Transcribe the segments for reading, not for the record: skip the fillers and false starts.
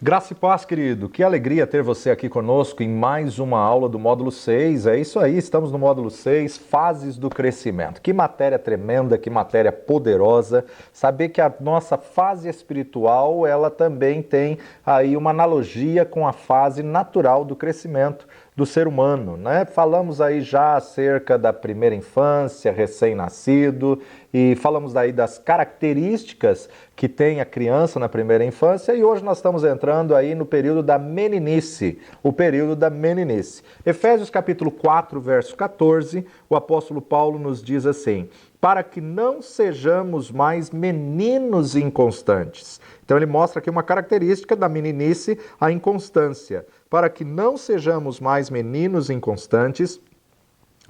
Graça e paz, querido. Que alegria ter você aqui conosco em mais uma aula do módulo 6. É isso aí, estamos no módulo 6, fases do crescimento. Que matéria tremenda, que matéria poderosa. Saber que a nossa fase espiritual, ela também tem aí uma analogia com a fase natural do crescimento do ser humano, né? Falamos aí já acerca da primeira infância, recém-nascido, e falamos aí das características que tem a criança na primeira infância, e hoje nós estamos entrando aí no período da meninice, o período da meninice. Efésios capítulo 4, verso 14, o apóstolo Paulo nos diz assim: para que não sejamos mais meninos inconstantes. Então ele mostra aqui uma característica da meninice, a inconstância. Para que não sejamos mais meninos inconstantes,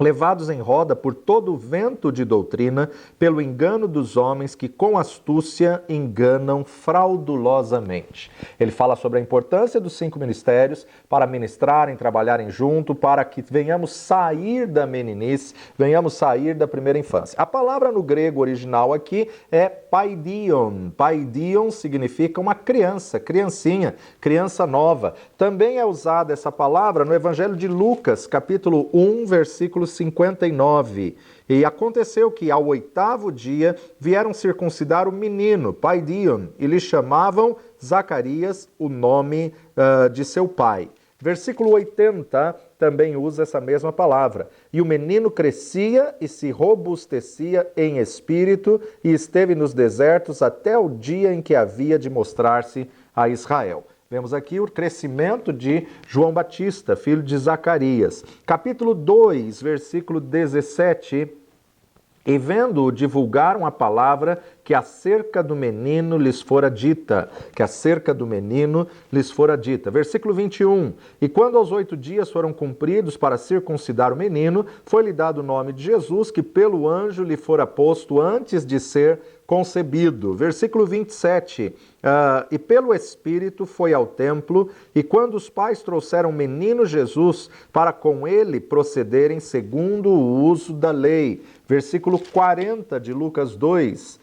levados em roda por todo o vento de doutrina, pelo engano dos homens que com astúcia enganam fraudulosamente. Ele fala sobre a importância dos 5 ministérios para ministrarem, trabalharem junto, para que venhamos sair da meninice, venhamos sair da primeira infância. A palavra no grego original aqui é paidion. Paidion significa uma criança, criancinha, criança nova. Também é usada essa palavra no Evangelho de Lucas, capítulo 1, versículo 59. E aconteceu que ao 8º dia vieram circuncidar o menino, paidion, e lhe chamavam Zacarias, o nome de seu pai. Versículo 80 também usa essa mesma palavra. E o menino crescia e se robustecia em espírito e esteve nos desertos até o dia em que havia de mostrar-se a Israel. Vemos aqui o crescimento de João Batista, filho de Zacarias. Capítulo 2, versículo 17. E vendo-o, divulgaram a palavra que acerca do menino lhes fora dita. Que acerca do menino lhes fora dita. Versículo 21. E quando aos 8 dias foram cumpridos para circuncidar o menino, foi-lhe dado o nome de Jesus, que pelo anjo lhe fora posto antes de ser concebido. Versículo 27. E pelo Espírito foi ao templo, e quando os pais trouxeram o menino Jesus, para com ele procederem segundo o uso da lei. Versículo 40 de Lucas 2.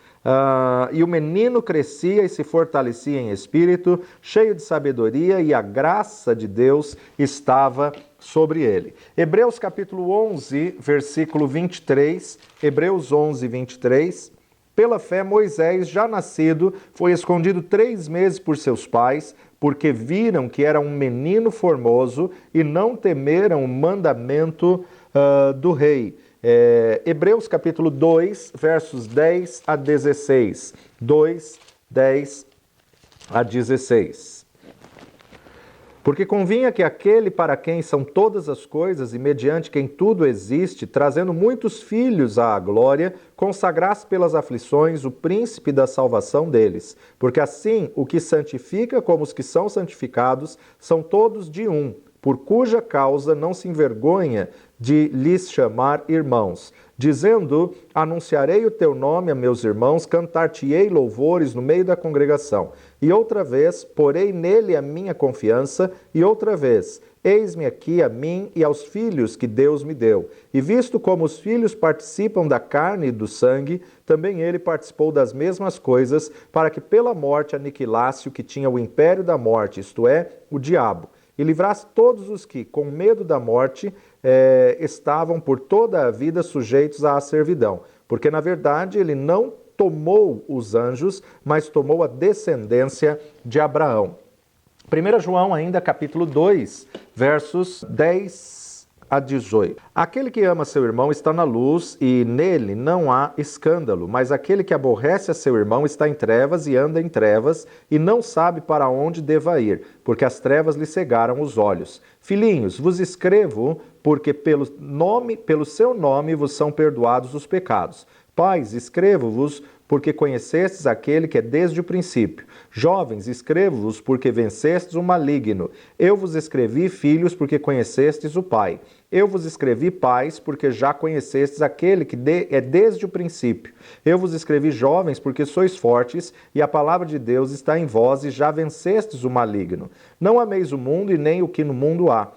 E o menino crescia e se fortalecia em espírito, cheio de sabedoria, e a graça de Deus estava sobre ele. Hebreus capítulo 11, versículo 23. Hebreus 11, 23. Pela fé, Moisés, já nascido, foi escondido 3 meses por seus pais, porque viram que era um menino formoso e não temeram o mandamento do rei. Hebreus capítulo 2, versos 10 a 16. 2, 10 a 16. Porque convinha que aquele para quem são todas as coisas e mediante quem tudo existe, trazendo muitos filhos à glória, consagrasse pelas aflições o príncipe da salvação deles. Porque assim o que santifica como os que são santificados são todos de um, por cuja causa não se envergonha de lhes chamar irmãos, dizendo: anunciarei o teu nome a meus irmãos, cantar-te-ei louvores no meio da congregação. E outra vez, porei nele a minha confiança, e outra vez, eis-me aqui a mim e aos filhos que Deus me deu. E visto como os filhos participam da carne e do sangue, também ele participou das mesmas coisas, para que pela morte aniquilasse o que tinha o império da morte, isto é, o diabo, e livrasse todos os que, com medo da morte, estavam por toda a vida sujeitos à servidão. Porque, na verdade, ele não tomou os anjos, mas tomou a descendência de Abraão. 1 João ainda, capítulo 2, versos 10 a 18. Aquele que ama seu irmão está na luz e nele não há escândalo, mas aquele que aborrece a seu irmão está em trevas e anda em trevas e não sabe para onde deva ir, porque as trevas lhe cegaram os olhos. Filhinhos, vos escrevo porque pelo seu nome vos são perdoados os pecados. Pais, escrevo-vos porque conhecestes aquele que é desde o princípio. Jovens, escrevo-vos porque vencestes o maligno. Eu vos escrevi, filhos, porque conhecestes o Pai. Eu vos escrevi, pais, porque já conhecestes aquele que é desde o princípio. Eu vos escrevi, jovens, porque sois fortes, e a palavra de Deus está em vós, e já vencestes o maligno. Não ameis o mundo e nem o que no mundo há.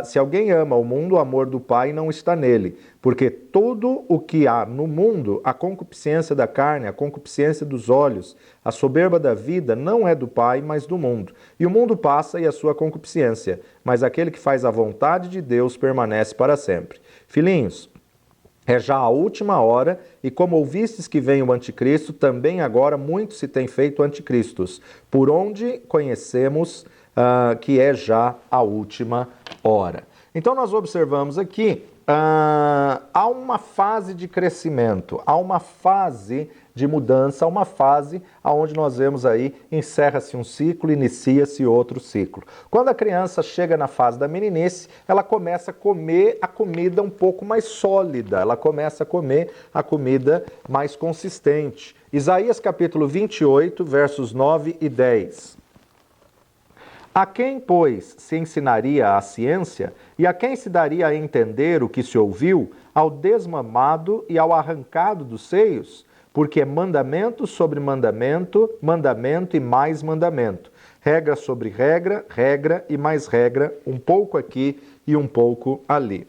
se alguém ama o mundo, o amor do Pai não está nele, porque tudo o que há no mundo, a concupiscência da carne, a concupiscência dos olhos, a soberba da vida, não é do Pai, mas do mundo. E o mundo passa e a sua concupiscência, mas aquele que faz a vontade de Deus permanece para sempre. Filhinhos, é já a última hora, e como ouvistes que vem o anticristo, também agora muito se tem feito anticristos, por onde conhecemos que é já a última hora. Então nós observamos aqui, há uma fase de crescimento, há uma fase de mudança, há uma fase onde nós vemos aí, encerra-se um ciclo, inicia-se outro ciclo. Quando a criança chega na fase da meninice, ela começa a comer a comida um pouco mais sólida, ela começa a comer a comida mais consistente. Isaías capítulo 28, versos 9 e 10. A quem, pois, se ensinaria a ciência, e a quem se daria a entender o que se ouviu, ao desmamado e ao arrancado dos seios? Porque é mandamento sobre mandamento, mandamento e mais mandamento. Regra sobre regra, regra e mais regra, um pouco aqui e um pouco ali.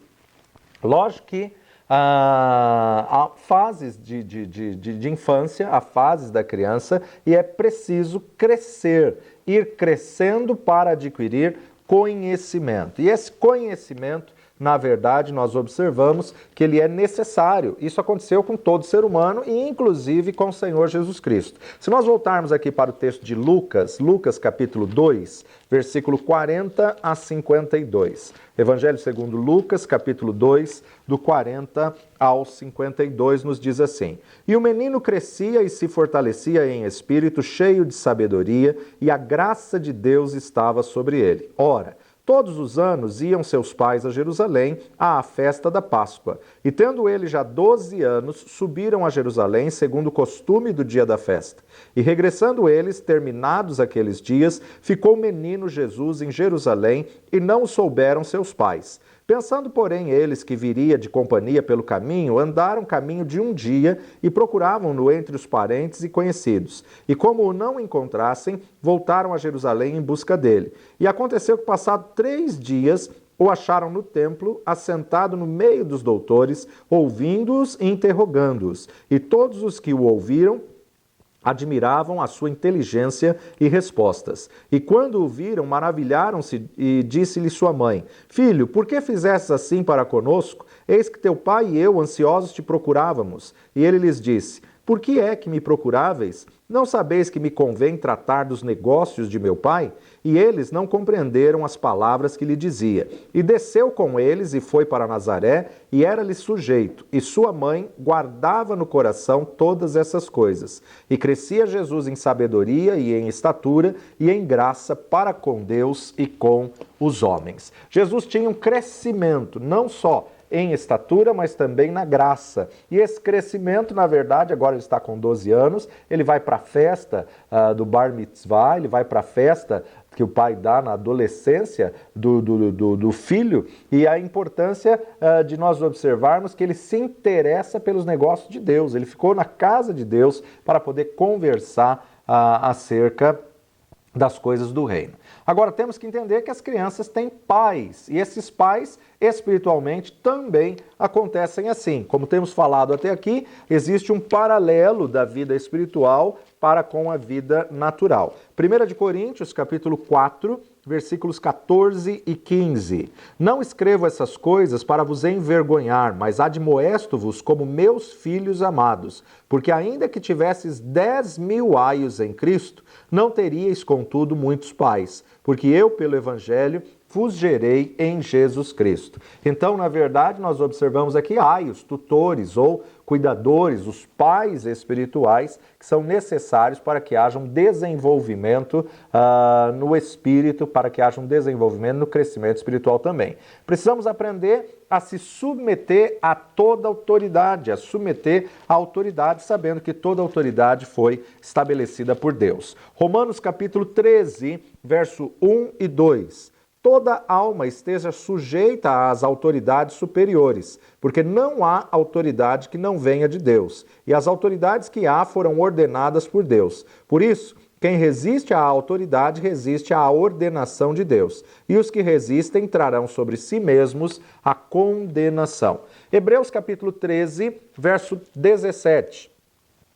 Lógico que há fases de infância, há fases da criança, e é preciso crescer, ir crescendo para adquirir conhecimento. E esse conhecimento, na verdade, nós observamos que ele é necessário. Isso aconteceu com todo ser humano e inclusive com o Senhor Jesus Cristo. Se nós voltarmos aqui para o texto de Lucas, Lucas capítulo 2, versículo 40 a 52. Evangelho segundo Lucas, capítulo 2, do 40 ao 52, nos diz assim: E o menino crescia e se fortalecia em espírito, cheio de sabedoria, e a graça de Deus estava sobre ele. Ora, todos os anos iam seus pais a Jerusalém à festa da Páscoa. E tendo ele já 12 anos, subiram a Jerusalém segundo o costume do dia da festa. E regressando eles, terminados aqueles dias, ficou o menino Jesus em Jerusalém e não o souberam seus pais. Pensando, porém, eles que viria de companhia pelo caminho, andaram caminho de um dia e procuravam-no entre os parentes e conhecidos. E como o não encontrassem, voltaram a Jerusalém em busca dele. E aconteceu que, passado 3 dias, o acharam no templo, assentado no meio dos doutores, ouvindo-os e interrogando-os. E todos os que o ouviram admiravam a sua inteligência e respostas. E quando o viram, maravilharam-se e disse-lhe sua mãe: Filho, por que fizestes assim para conosco? Eis que teu pai e eu, ansiosos, te procurávamos. E ele lhes disse: Por que é que me procuráveis? Não sabeis que me convém tratar dos negócios de meu pai? E eles não compreenderam as palavras que lhe dizia. E desceu com eles e foi para Nazaré, e era-lhe sujeito. E sua mãe guardava no coração todas essas coisas. E crescia Jesus em sabedoria e em estatura e em graça para com Deus e com os homens. Jesus tinha um crescimento, não só em estatura, mas também na graça. E esse crescimento, na verdade, agora ele está com 12 anos, ele vai para a festa do Bar Mitzvah, ele vai para a festa que o pai dá na adolescência do filho, e a importância de nós observarmos que ele se interessa pelos negócios de Deus. Ele ficou na casa de Deus para poder conversar acerca das coisas do reino. Agora, temos que entender que as crianças têm pais, e esses pais, espiritualmente, também acontecem assim. Como temos falado até aqui, existe um paralelo da vida espiritual para com a vida natural. 1 de Coríntios, capítulo 4, versículos 14 e 15. Não escrevo essas coisas para vos envergonhar, mas admoesto-vos como meus filhos amados, porque ainda que tivesses 10.000 aios em Cristo, não teríeis, contudo, muitos pais, porque eu, pelo Evangelho, vos gerei em Jesus Cristo. Então, na verdade, nós observamos aqui aios, tutores ou cuidadores, os pais espirituais, que são necessários para que haja um desenvolvimento no espírito, para que haja um desenvolvimento no crescimento espiritual também. Precisamos aprender a se submeter a toda autoridade, a submeter à autoridade, sabendo que toda autoridade foi estabelecida por Deus. Romanos capítulo 13, verso 1 e 2. Toda alma esteja sujeita às autoridades superiores, porque não há autoridade que não venha de Deus, e as autoridades que há foram ordenadas por Deus. Por isso, Quem resiste à autoridade resiste à ordenação de Deus. E os que resistem trarão sobre si mesmos a condenação. Hebreus capítulo 13, verso 17.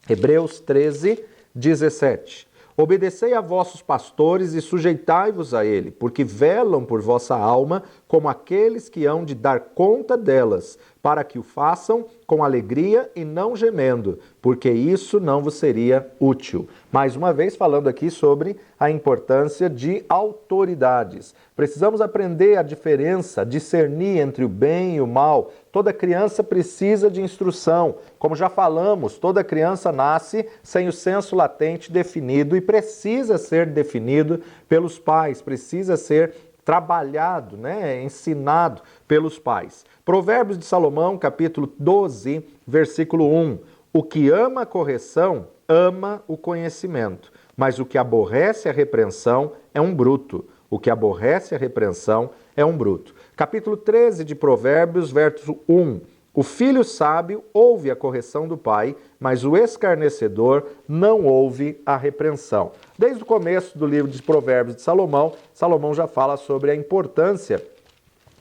Hebreus 13, 17. Obedecei a vossos pastores e sujeitai-vos a ele, porque velam por vossa alma como aqueles que hão de dar conta delas, para que o façam com alegria e não gemendo, porque isso não vos seria útil. Mais uma vez falando aqui sobre a importância de autoridades. Precisamos aprender a diferença, discernir entre o bem e o mal. Toda criança precisa de instrução. Como já falamos, toda criança nasce sem o senso latente definido e precisa ser definido pelos pais, precisa ser trabalhado, ensinado pelos pais. Provérbios de Salomão, capítulo 12, versículo 1. O que ama a correção, ama o conhecimento, mas o que aborrece a repreensão é um bruto. O que aborrece a repreensão é um bruto. Capítulo 13 de Provérbios, verso 1. O filho sábio ouve a correção do pai, mas o escarnecedor não ouve a repreensão. Desde o começo do livro de Provérbios de Salomão, Salomão já fala sobre a importância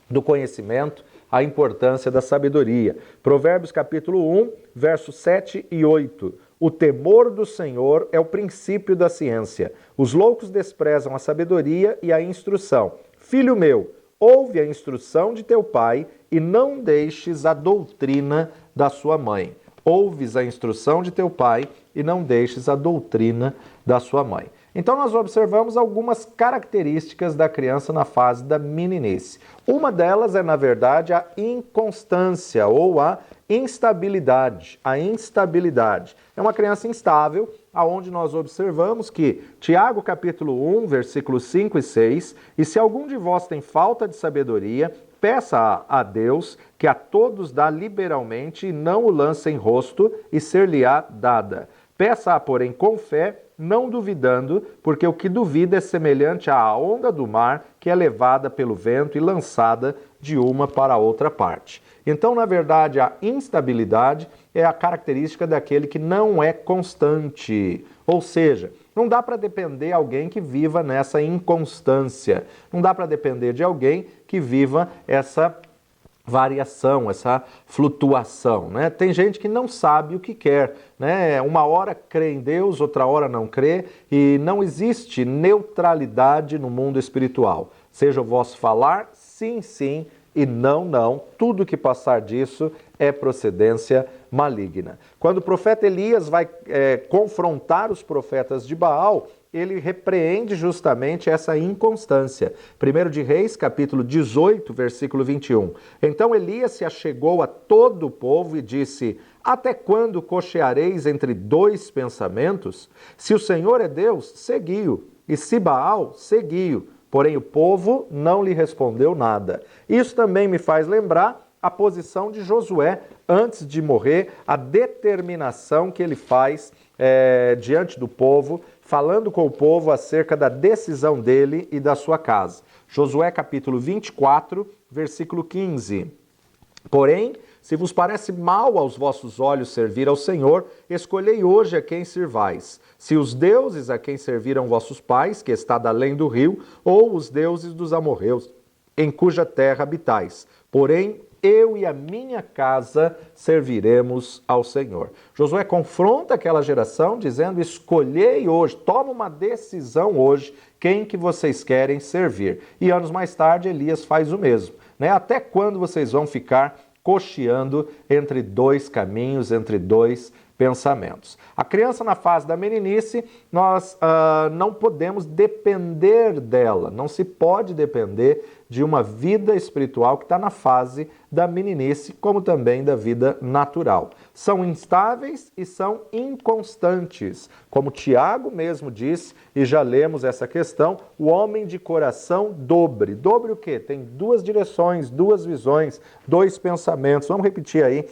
do conhecimento, a importância da sabedoria. Provérbios capítulo 1, versos 7 e 8. O temor do Senhor é o princípio da ciência. Os loucos desprezam a sabedoria e a instrução. Filho meu, ouve a instrução de teu pai e não deixes a doutrina da sua mãe. Ouves a instrução de teu pai e não deixes a doutrina da sua mãe. Então nós observamos algumas características da criança na fase da meninice. Uma delas é, na verdade, a inconstância ou a instabilidade. A instabilidade. É uma criança instável, aonde nós observamos que Tiago capítulo 1, versículos 5 e 6, e se algum de vós tem falta de sabedoria, peça a Deus, que a todos dá liberalmente, e não o lance em rosto, e ser-lhe-á dada. Peça-a, porém, com fé, não duvidando, porque o que duvida é semelhante à onda do mar, que é levada pelo vento e lançada de uma para outra parte. Então, na verdade, a instabilidade é a característica daquele que não é constante. Ou seja, não dá para depender de alguém que viva nessa inconstância. Não dá para depender de alguém que viva essa variação, essa flutuação, Tem gente que não sabe o que quer, Uma hora crê em Deus, outra hora não crê, e não existe neutralidade no mundo espiritual. Seja o vosso falar, sim, sim, e não, não. Tudo que passar disso é procedência maligna. Quando o profeta Elias vai confrontar os profetas de Baal, ele repreende justamente essa inconstância. 1 de Reis, capítulo 18, versículo 21. Então Elias se achegou a todo o povo e disse: até quando cocheareis entre dois pensamentos? Se o Senhor é Deus, segui-o, e se Baal, segui-o. Porém o povo não lhe respondeu nada. Isso também me faz lembrar a posição de Josué antes de morrer, a determinação que ele faz diante do povo, falando com o povo acerca da decisão dele e da sua casa. Josué capítulo 24, versículo 15. Porém, se vos parece mal aos vossos olhos servir ao Senhor, escolhei hoje a quem servais. Se os deuses a quem serviram vossos pais, que está da além do rio, ou os deuses dos amorreus, em cuja terra habitais. Porém, eu e a minha casa serviremos ao Senhor. Josué confronta aquela geração dizendo: escolhei hoje, toma uma decisão hoje, quem que vocês querem servir. E anos mais tarde, Elias faz o mesmo. Até quando vocês vão ficar cocheando entre dois caminhos, entre dois pensamentos? A criança na fase da meninice, nós não podemos depender dela, não se pode depender de uma vida espiritual que está na fase da meninice, como também da vida natural. São instáveis e são inconstantes. Como Tiago mesmo disse, e já lemos essa questão, o homem de coração dobre. Dobre o quê? Tem duas direções, duas visões, dois pensamentos. Vamos repetir aí,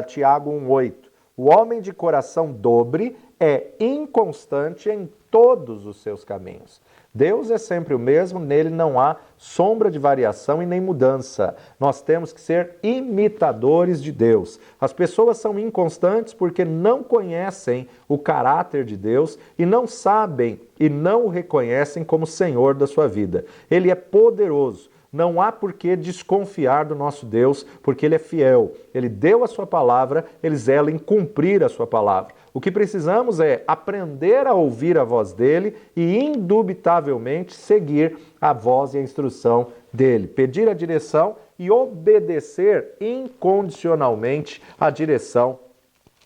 Tiago 1,8. O homem de coração dobre é inconstante em todos os seus caminhos. Deus é sempre o mesmo, nele não há sombra de variação e nem mudança. Nós temos que ser imitadores de Deus. As pessoas são inconstantes porque não conhecem o caráter de Deus e não sabem e não o reconhecem como Senhor da sua vida. Ele é poderoso. Não há por que desconfiar do nosso Deus, porque Ele é fiel. Ele deu a sua palavra, Ele zela em cumprir a sua palavra. O que precisamos é aprender a ouvir a voz dEle e, indubitavelmente, seguir a voz e a instrução dEle. Pedir a direção e obedecer incondicionalmente a direção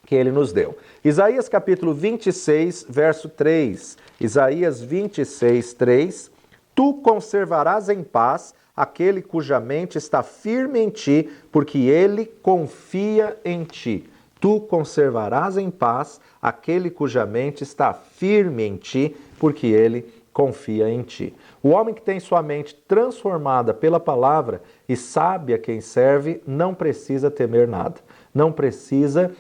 que Ele nos deu. Isaías capítulo 26, verso 3. Isaías 26, 3. Tu conservarás em paz aquele cuja mente está firme em ti, porque ele confia em ti. Tu conservarás em paz aquele cuja mente está firme em ti, porque ele confia em ti. O homem que tem sua mente transformada pela palavra e sabe a quem serve, não precisa temer nada. Não precisa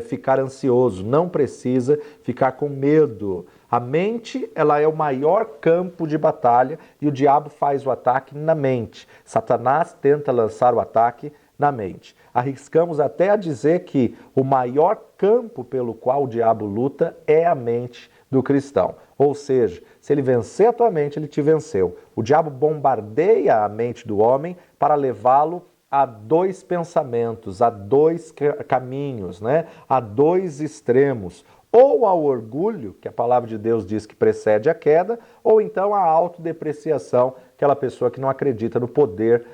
ficar ansioso, não precisa ficar com medo. A mente, ela é o maior campo de batalha e o diabo faz o ataque na mente. Satanás tenta lançar o ataque na mente. Arriscamos até a dizer que o maior campo pelo qual o diabo luta é a mente do cristão. Ou seja, se ele vencer a tua mente, ele te venceu. O diabo bombardeia a mente do homem para levá-lo a dois pensamentos, a dois caminhos, né? A dois extremos. Ou ao orgulho, que a palavra de Deus diz que precede a queda, ou então a autodepreciação, aquela pessoa que não acredita no poder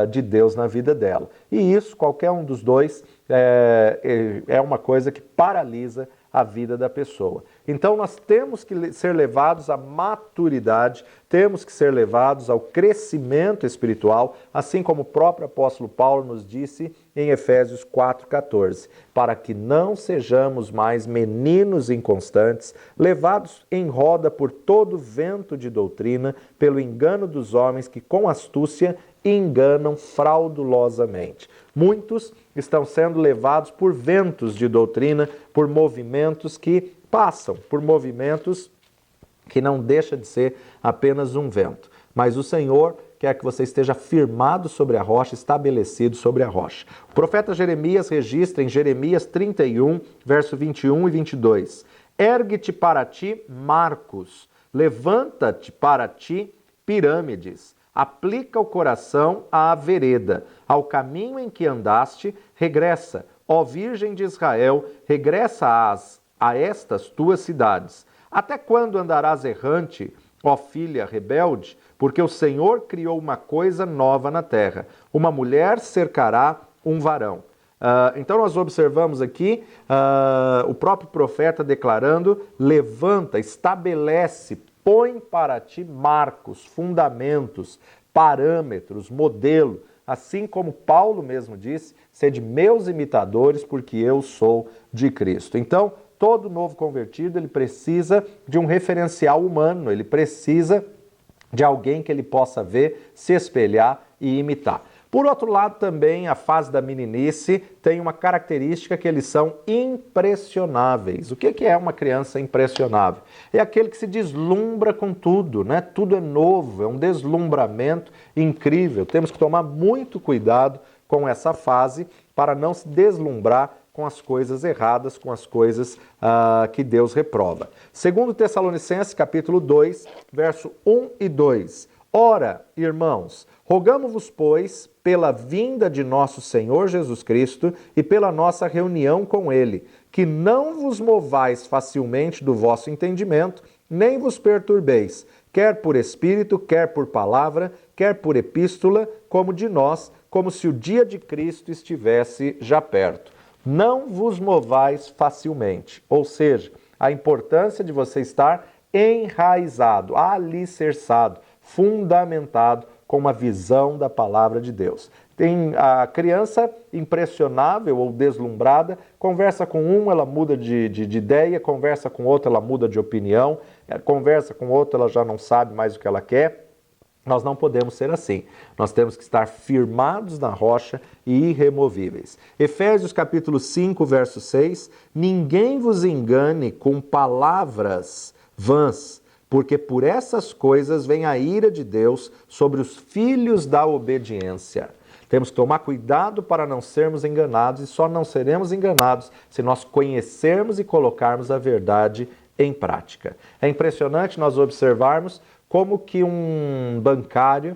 de Deus na vida dela. E isso, qualquer um dos dois, é uma coisa que paralisa a vida da pessoa. Então nós temos que ser levados à maturidade, temos que ser levados ao crescimento espiritual, assim como o próprio apóstolo Paulo nos disse em Efésios 4,14, para que não sejamos mais meninos inconstantes, levados em roda por todo vento de doutrina, pelo engano dos homens que com astúcia enganam fraudulosamente. Muitos estão sendo levados por ventos de doutrina, por movimentos que passam, por movimentos que não deixa de ser apenas um vento. Mas o Senhor quer que você esteja firmado sobre a rocha, estabelecido sobre a rocha. O profeta Jeremias registra em Jeremias 31, verso 21 e 22. Ergue-te para ti, Marcos, levanta-te para ti, pirâmides. Aplica o coração à vereda, ao caminho em que andaste, regressa. Ó Virgem de Israel, regressa a estas tuas cidades. Até quando andarás errante, ó filha rebelde? Porque o Senhor criou uma coisa nova na terra. Uma mulher cercará um varão. Então nós observamos aqui o próprio profeta declarando: levanta, estabelece, põe para ti marcos, fundamentos, parâmetros, modelo. Assim como Paulo mesmo disse, sede meus imitadores, porque eu sou de Cristo. Então, todo novo convertido, ele precisa de um referencial humano, ele precisa de alguém que ele possa ver, se espelhar e imitar. Por outro lado, também a fase da meninice tem uma característica que eles são impressionáveis. O que é uma criança impressionável? É aquele que se deslumbra com tudo, né? Tudo é novo, é um deslumbramento incrível. Temos que tomar muito cuidado com essa fase para não se deslumbrar com as coisas erradas, com as coisas que Deus reprova. Segundo Tessalonicenses, capítulo 2, verso 1 e 2. Ora, irmãos, rogamo-vos, pois, pela vinda de nosso Senhor Jesus Cristo e pela nossa reunião com Ele, que não vos movais facilmente do vosso entendimento, nem vos perturbeis, quer por espírito, quer por palavra, quer por epístola, como de nós, como se o dia de Cristo estivesse já perto. Não vos movais facilmente, ou seja, a importância de você estar enraizado, alicerçado, fundamentado com uma visão da palavra de Deus. Tem a criança impressionável ou deslumbrada, conversa com um, ela muda de ideia, conversa com outro, ela muda de opinião, conversa com outro, ela já não sabe mais o que ela quer. Nós não podemos ser assim. Nós temos que estar firmados na rocha e irremovíveis. Efésios capítulo 5, verso 6. Ninguém vos engane com palavras vãs, porque por essas coisas vem a ira de Deus sobre os filhos da obediência. Temos que tomar cuidado para não sermos enganados, e só não seremos enganados se nós conhecermos e colocarmos a verdade em prática. É impressionante nós observarmos como que um bancário,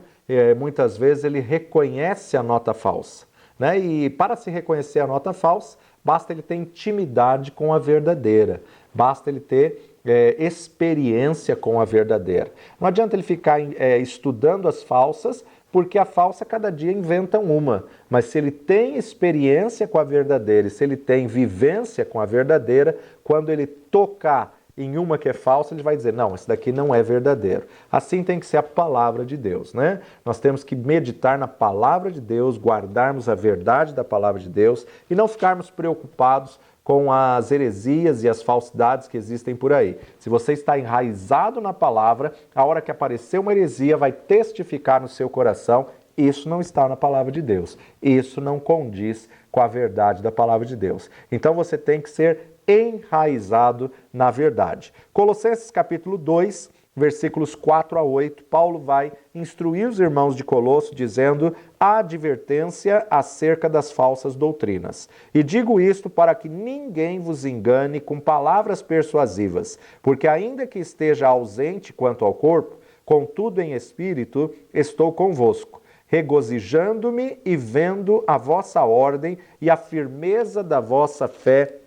muitas vezes, ele reconhece a nota falsa, né? E para se reconhecer a nota falsa, basta ele ter intimidade com a verdadeira, basta ele ter experiência com a verdadeira. Não adianta ele ficar estudando as falsas, porque a falsa cada dia inventam uma. Mas se ele tem experiência com a verdadeira, e se ele tem vivência com a verdadeira, quando ele tocar em uma que é falsa, ele vai dizer, não, esse daqui não é verdadeiro. Assim tem que ser a palavra de Deus, né? Nós temos que meditar na palavra de Deus, guardarmos a verdade da palavra de Deus e não ficarmos preocupados com as heresias e as falsidades que existem por aí. Se você está enraizado na palavra, a hora que aparecer uma heresia vai testificar no seu coração, isso não está na palavra de Deus. Isso não condiz com a verdade da palavra de Deus. Então você tem que ser enraizado na verdade. Colossenses capítulo 2, versículos 4 a 8, Paulo vai instruir os irmãos de Colosso dizendo a advertência acerca das falsas doutrinas. E digo isto para que ninguém vos engane com palavras persuasivas, porque ainda que esteja ausente quanto ao corpo, contudo em espírito estou convosco, regozijando-me e vendo a vossa ordem e a firmeza da vossa fé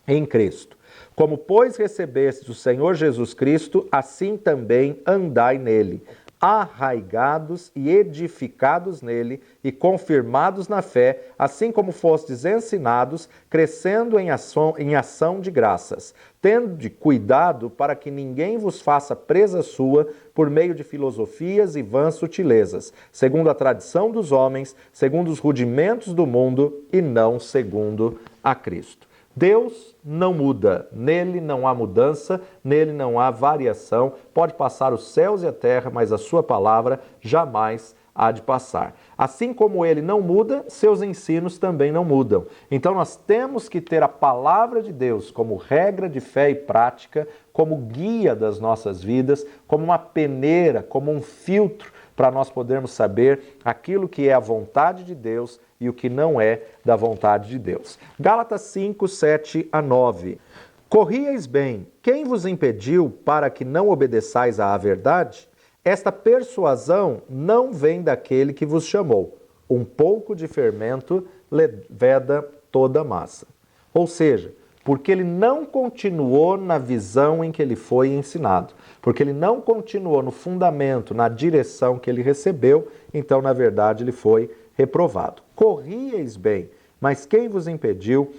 em Cristo. Como, pois, recebestes o Senhor Jesus Cristo, assim também andai nele, arraigados e edificados nele e confirmados na fé, assim como fostes ensinados, crescendo em ação de graças, tendo de cuidado para que ninguém vos faça presa sua por meio de filosofias e vãs sutilezas, segundo a tradição dos homens, segundo os rudimentos do mundo e não segundo a Cristo. Deus não muda, nele não há mudança, nele não há variação. Pode passar os céus e a terra, mas a sua palavra jamais há de passar. Assim como ele não muda, seus ensinos também não mudam. Então nós temos que ter a palavra de Deus como regra de fé e prática, como guia das nossas vidas, como uma peneira, como um filtro para nós podermos saber aquilo que é a vontade de Deus e o que não é da vontade de Deus. Gálatas 5, 7 a 9. Corrieis bem, quem vos impediu para que não obedeçais à verdade? Esta persuasão não vem daquele que vos chamou. Um pouco de fermento leveda toda a massa. Ou seja, porque ele não continuou na visão em que ele foi ensinado, porque ele não continuou no fundamento, na direção que ele recebeu, então, na verdade, ele foi reprovado. Corrieis bem, mas quem vos impediu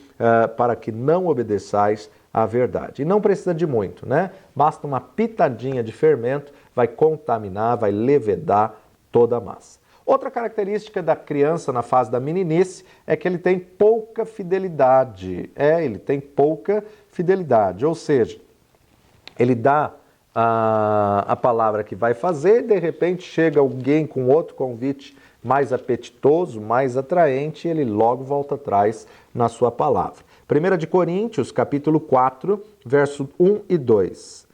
para que não obedeçais à verdade? E não precisa de muito, né? Basta uma pitadinha de fermento, vai contaminar, vai levedar toda a massa. Outra característica da criança na fase da meninice é que ele tem pouca fidelidade. Ele tem pouca fidelidade, ou seja, ele dá a palavra que vai fazer e de repente chega alguém com outro convite mais apetitoso, mais atraente, e ele logo volta atrás na sua palavra. 1 de Coríntios, capítulo 4, verso 1 e 2.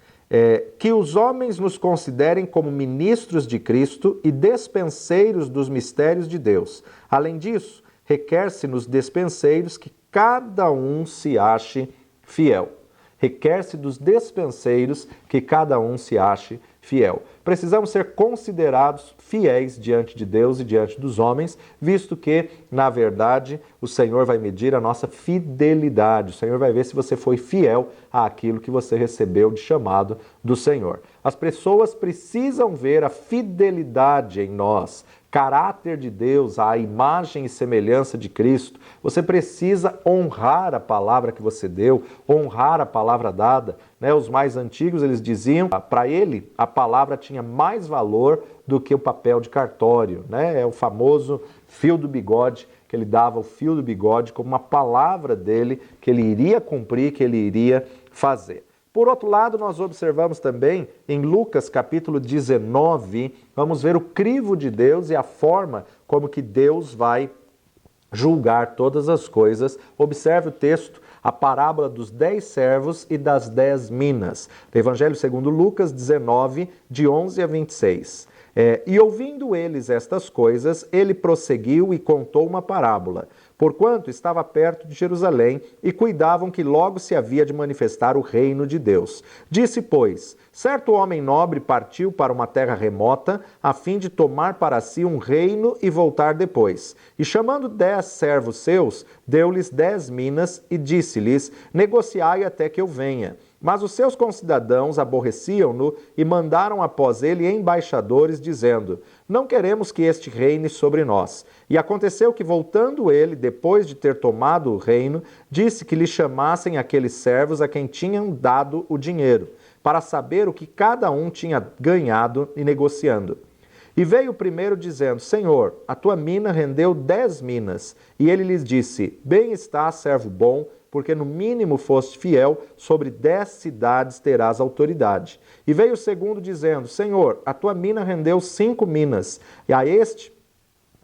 Que os homens nos considerem como ministros de Cristo e despenseiros dos mistérios de Deus. Além disso, requer-se nos despenseiros que cada um se ache fiel. Requer-se dos despenseiros que cada um se ache fiel. Precisamos ser considerados fiéis diante de Deus e diante dos homens, visto que, na verdade, o Senhor vai medir a nossa fidelidade. O Senhor vai ver se você foi fiel àquilo que você recebeu de chamado do Senhor. As pessoas precisam ver a fidelidade em nós, caráter de Deus, a imagem e semelhança de Cristo. Você precisa honrar a palavra que você deu, honrar a palavra dada. Os mais antigos, eles diziam, para ele, a palavra tinha mais valor do que o papel de cartório. É o famoso fio do bigode, que ele dava o fio do bigode como uma palavra dele, que ele iria cumprir, que ele iria fazer. Por outro lado, nós observamos também em Lucas capítulo 19, vamos ver o crivo de Deus e a forma como que Deus vai julgar todas as coisas. Observe o texto a parábola dos 10 servos e das 10 minas. Evangelho segundo Lucas 19, de 11 a 26. E ouvindo eles estas coisas, ele prosseguiu e contou uma parábola, porquanto estava perto de Jerusalém e cuidavam que logo se havia de manifestar o reino de Deus. Disse, pois, certo homem nobre partiu para uma terra remota, a fim de tomar para si um reino e voltar depois. E chamando 10 servos seus, deu-lhes 10 minas e disse-lhes, negociai até que eu venha. Mas os seus concidadãos aborreciam-no e mandaram após ele embaixadores, dizendo, não queremos que este reine sobre nós. E aconteceu que, voltando ele, depois de ter tomado o reino, disse que lhe chamassem aqueles servos a quem tinham dado o dinheiro, para saber o que cada um tinha ganhado e negociando. E veio o primeiro dizendo, Senhor, a tua mina rendeu 10 minas. E ele lhes disse, bem está, servo bom, porque no mínimo foste fiel, sobre 10 cidades terás autoridade. E veio o segundo dizendo, Senhor, a tua mina rendeu 5 minas. E a este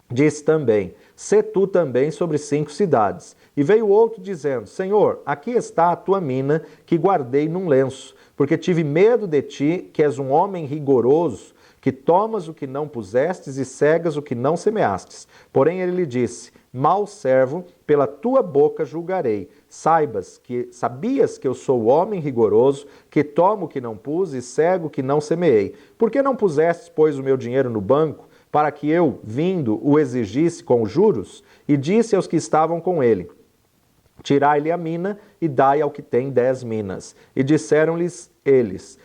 disse também, sê tu também sobre 5 cidades. E veio o outro dizendo, Senhor, aqui está a tua mina, que guardei num lenço, porque tive medo de ti, que és um homem rigoroso, que tomas o que não pusestes e cegas o que não semeastes. Porém ele lhe disse, mau servo, pela tua boca julgarei. Sabias que eu sou homem rigoroso, que tomo o que não pus e cego o que não semeei. Por que não pusestes, pois, o meu dinheiro no banco, para que eu, vindo, o exigisse com juros? E disse aos que estavam com ele, tirai-lhe a mina e dai ao que tem 10 minas. E disseram-lhes eles,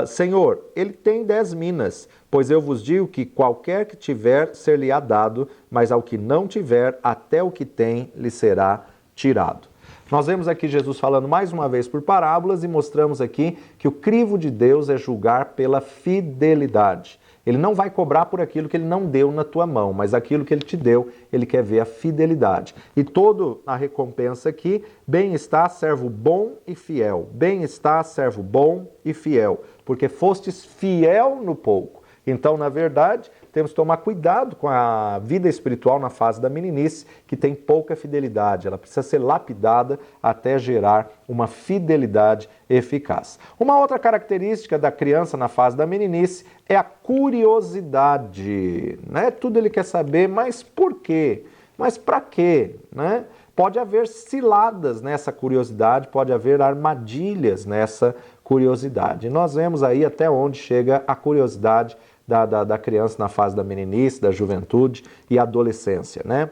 Senhor, ele tem 10 minas, pois eu vos digo que qualquer que tiver, ser-lhe-á dado, mas ao que não tiver, até o que tem, lhe será tirado. Nós vemos aqui Jesus falando mais uma vez por parábolas e mostramos aqui que o crivo de Deus é julgar pela fidelidade. Ele não vai cobrar por aquilo que ele não deu na tua mão, mas aquilo que ele te deu, ele quer ver a fidelidade. E toda a recompensa aqui, bem está, servo bom e fiel. Bem está, servo bom e fiel, porque fostes fiel no pouco. Então, na verdade, temos que tomar cuidado com a vida espiritual na fase da meninice, que tem pouca fidelidade. Ela precisa ser lapidada até gerar uma fidelidade eficaz. Uma outra característica da criança na fase da meninice é a curiosidade. Né? Tudo ele quer saber, mas por quê? Mas para quê? Né? Pode haver ciladas nessa curiosidade, pode haver armadilhas nessa curiosidade. E nós vemos aí até onde chega a curiosidade da criança na fase da meninice, da juventude e adolescência, né?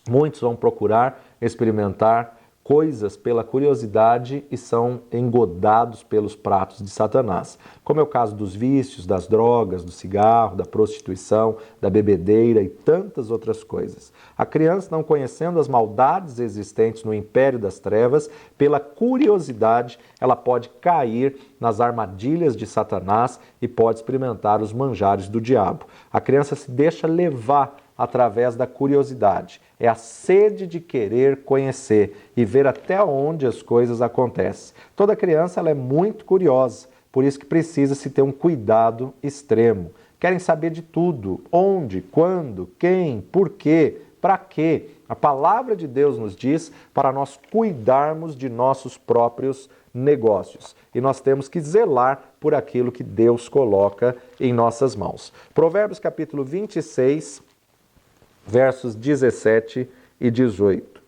Muitos vão procurar experimentar coisas pela curiosidade e são engodados pelos pratos de Satanás, como é o caso dos vícios, das drogas, do cigarro, da prostituição, da bebedeira e tantas outras coisas. A criança, não conhecendo as maldades existentes no império das trevas, pela curiosidade, ela pode cair nas armadilhas de Satanás e pode experimentar os manjares do diabo. A criança se deixa levar através da curiosidade. É a sede de querer conhecer e ver até onde as coisas acontecem. Toda criança ela é muito curiosa, por isso que precisa se ter um cuidado extremo. Querem saber de tudo, onde, quando, quem, por quê, para quê. A palavra de Deus nos diz para nós cuidarmos de nossos próprios negócios. E nós temos que zelar por aquilo que Deus coloca em nossas mãos. Provérbios capítulo 26, versos 17 e 18.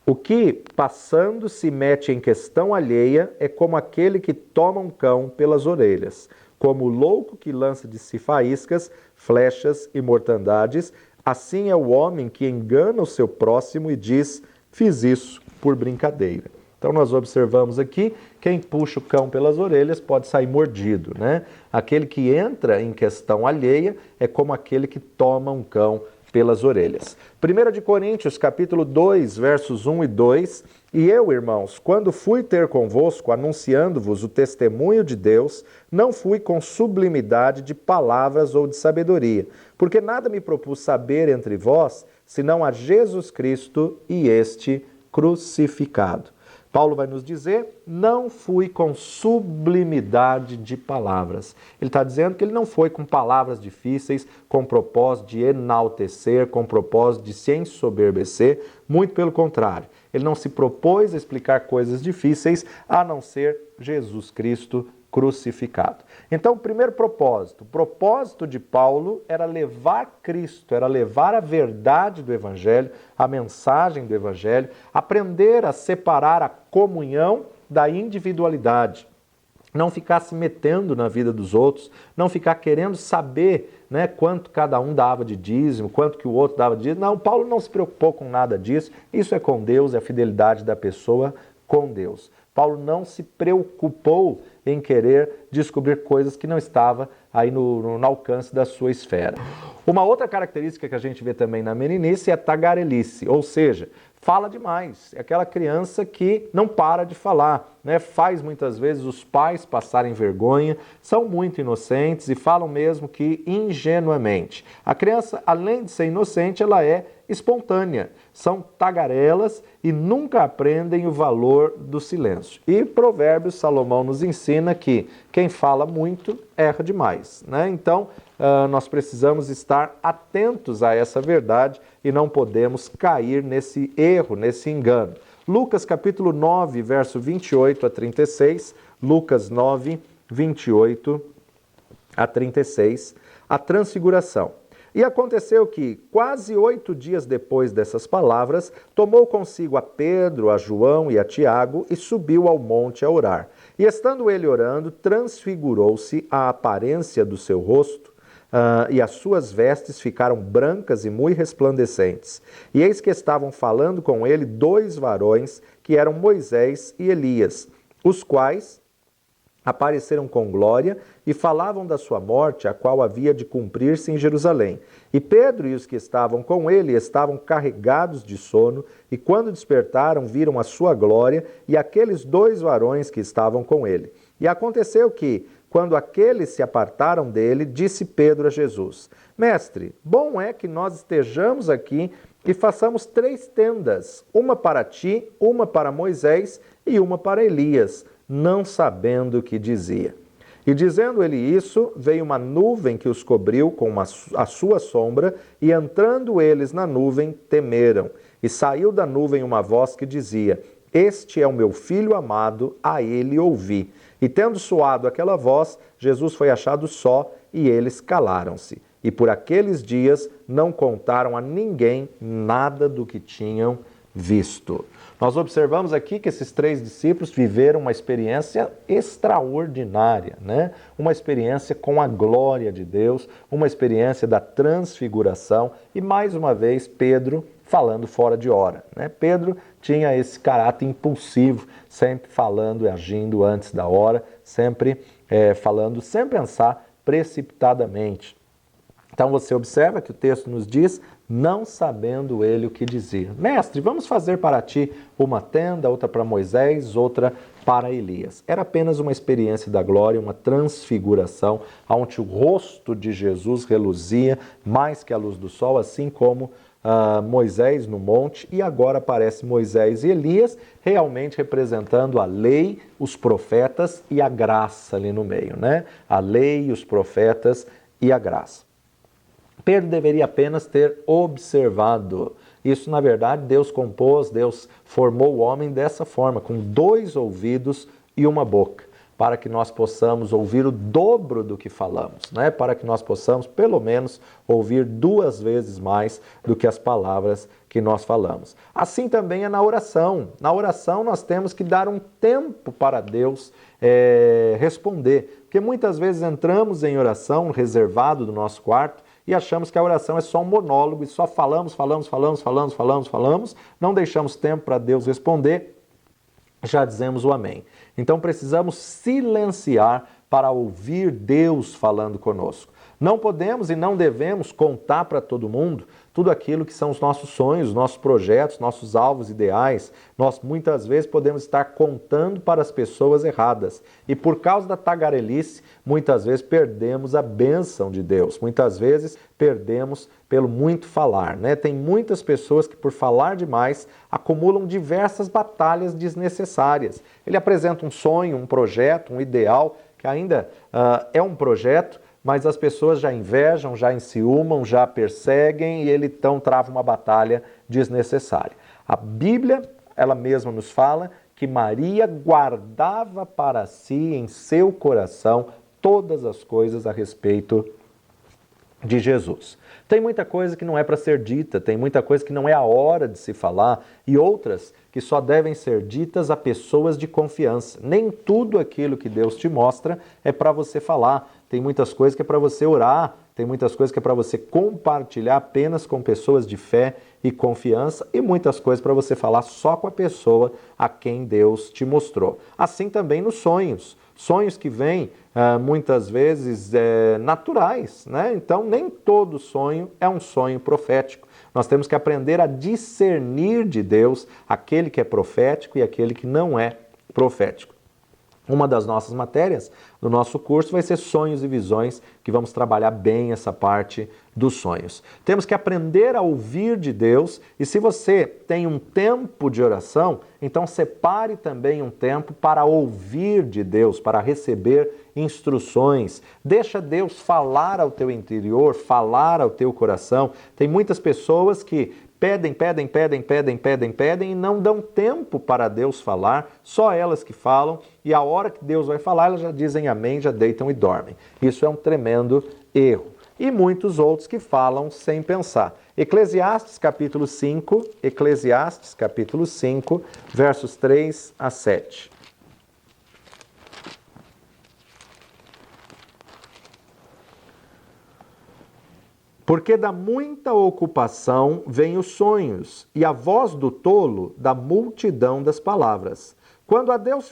O que, passando, se mete em questão alheia é como aquele que toma um cão pelas orelhas, como o louco que lança de si faíscas, flechas e mortandades, assim é o homem que engana o seu próximo e diz, fiz isso por brincadeira. Então nós observamos aqui, quem puxa o cão pelas orelhas pode sair mordido, né? Aquele que entra em questão alheia é como aquele que toma um cão pelas orelhas. 1 de Coríntios, capítulo 2, versos 1 e 2. E eu, irmãos, quando fui ter convosco, anunciando-vos o testemunho de Deus, não fui com sublimidade de palavras ou de sabedoria, porque nada me propus saber entre vós, senão a Jesus Cristo e este crucificado. Paulo vai nos dizer, não fui com sublimidade de palavras. Ele está dizendo que ele não foi com palavras difíceis, com propósito de enaltecer, com propósito de se ensoberbecer, muito pelo contrário. Ele não se propôs a explicar coisas difíceis, a não ser Jesus Cristo crucificado. Então, o primeiro propósito, o propósito de Paulo era levar Cristo, era levar a verdade do Evangelho, a mensagem do Evangelho, aprender a separar a comunhão da individualidade. Não ficar se metendo na vida dos outros, não ficar querendo saber, né, quanto cada um dava de dízimo, quanto que o outro dava de dízimo. Não, Paulo não se preocupou com nada disso. Isso é com Deus, é a fidelidade da pessoa com Deus. Paulo não se preocupou em querer descobrir coisas que não estavam aí no alcance da sua esfera. Uma outra característica que a gente vê também na meninice é a tagarelice, ou seja, fala demais. É aquela criança que não para de falar, né? Faz muitas vezes os pais passarem vergonha, são muito inocentes e falam mesmo que ingenuamente. A criança, além de ser inocente, ela é espontânea. São tagarelas e nunca aprendem o valor do silêncio. E Provérbios, Salomão nos ensina que quem fala muito erra demais, né? Então, nós precisamos estar atentos a essa verdade e não podemos cair nesse erro, nesse engano. Lucas capítulo 9, verso 28 a 36, Lucas 9, 28 a 36, a transfiguração. E aconteceu que, quase 8 dias depois dessas palavras, tomou consigo a Pedro, a João e a Tiago e subiu ao monte a orar. E estando ele orando, transfigurou-se a aparência do seu rosto, e as suas vestes ficaram brancas e muito resplandecentes. E eis que estavam falando com ele 2 varões, que eram Moisés e Elias, os quais apareceram com glória e falavam da sua morte, a qual havia de cumprir-se em Jerusalém. E Pedro e os que estavam com ele estavam carregados de sono, e quando despertaram, viram a sua glória e aqueles 2 varões que estavam com ele. E aconteceu que, quando aqueles se apartaram dele, disse Pedro a Jesus: Mestre, bom é que nós estejamos aqui e façamos 3 tendas, uma para ti, uma para Moisés e uma para Elias, não sabendo o que dizia. E dizendo ele isso, veio uma nuvem que os cobriu com a sua sombra, e entrando eles na nuvem, temeram. E saiu da nuvem uma voz que dizia: Este é o meu filho amado, a ele ouvi. E tendo soado aquela voz, Jesus foi achado só, e eles calaram-se. E por aqueles dias não contaram a ninguém nada do que tinham visto. Nós observamos aqui que esses 3 discípulos viveram uma experiência extraordinária, né? Uma experiência com a glória de Deus, uma experiência da transfiguração e, mais uma vez, Pedro falando fora de hora, né? Pedro tinha esse caráter impulsivo, sempre falando e agindo antes da hora, sempre falando sem pensar precipitadamente. Então você observa que o texto nos diz, não sabendo ele o que dizia. Mestre, vamos fazer para ti uma tenda, outra para Moisés, outra para Elias. Era apenas uma experiência da glória, uma transfiguração, onde o rosto de Jesus reluzia mais que a luz do sol, assim como Moisés no monte, e agora aparece Moisés e Elias, realmente representando a lei, os profetas e a graça ali no meio, né? A lei, os profetas e a graça. Pedro deveria apenas ter observado. Isso, na verdade, Deus compôs, Deus formou o homem dessa forma, com 2 ouvidos e uma boca, para que nós possamos ouvir o dobro do que falamos, né? Para que nós possamos, pelo menos, ouvir 2 vezes mais do que as palavras que nós falamos. Assim também é na oração. Na oração nós temos que dar um tempo para Deus responder, porque muitas vezes entramos em oração reservado do nosso quarto, e achamos que a oração é só um monólogo e só falamos, não deixamos tempo para Deus responder, já dizemos o amém. Então precisamos silenciar para ouvir Deus falando conosco. Não podemos e não devemos contar para todo mundo tudo aquilo que são os nossos sonhos, nossos projetos, nossos alvos ideais. Nós muitas vezes podemos estar contando para as pessoas erradas. E por causa da tagarelice, muitas vezes perdemos a bênção de Deus. Muitas vezes perdemos pelo muito falar, né? Tem muitas pessoas que por falar demais acumulam diversas batalhas desnecessárias. Ele apresenta um sonho, um projeto, um ideal, que ainda é um projeto, mas as pessoas já invejam, já enciumam, já perseguem e ele então trava uma batalha desnecessária. A Bíblia, ela mesma nos fala que Maria guardava para si em seu coração todas as coisas a respeito de Jesus. Tem muita coisa que não é para ser dita, tem muita coisa que não é a hora de se falar e outras que só devem ser ditas a pessoas de confiança. Nem tudo aquilo que Deus te mostra é para você falar. Tem muitas coisas que é para você orar, tem muitas coisas que é para você compartilhar apenas com pessoas de fé e confiança e muitas coisas para você falar só com a pessoa a quem Deus te mostrou. Assim também nos sonhos. Sonhos que vêm muitas vezes naturais, né? Então nem todo sonho é um sonho profético. Nós temos que aprender a discernir de Deus aquele que é profético e aquele que não é profético. Uma das nossas matérias do nosso curso vai ser sonhos e visões, que vamos trabalhar bem essa parte dos sonhos. Temos que aprender a ouvir de Deus e se você tem um tempo de oração, então separe também um tempo para ouvir de Deus, para receber instruções. Deixa Deus falar ao teu interior, falar ao teu coração. Tem muitas pessoas que pedem e não dão tempo para Deus falar, só elas que falam, e a hora que Deus vai falar, elas já dizem amém, já deitam e dormem. Isso é um tremendo erro. E muitos outros que falam sem pensar. Eclesiastes capítulo 5, versos 3 a 7. Porque da muita ocupação vêm os sonhos, e a voz do tolo da multidão das palavras. Quando a Deus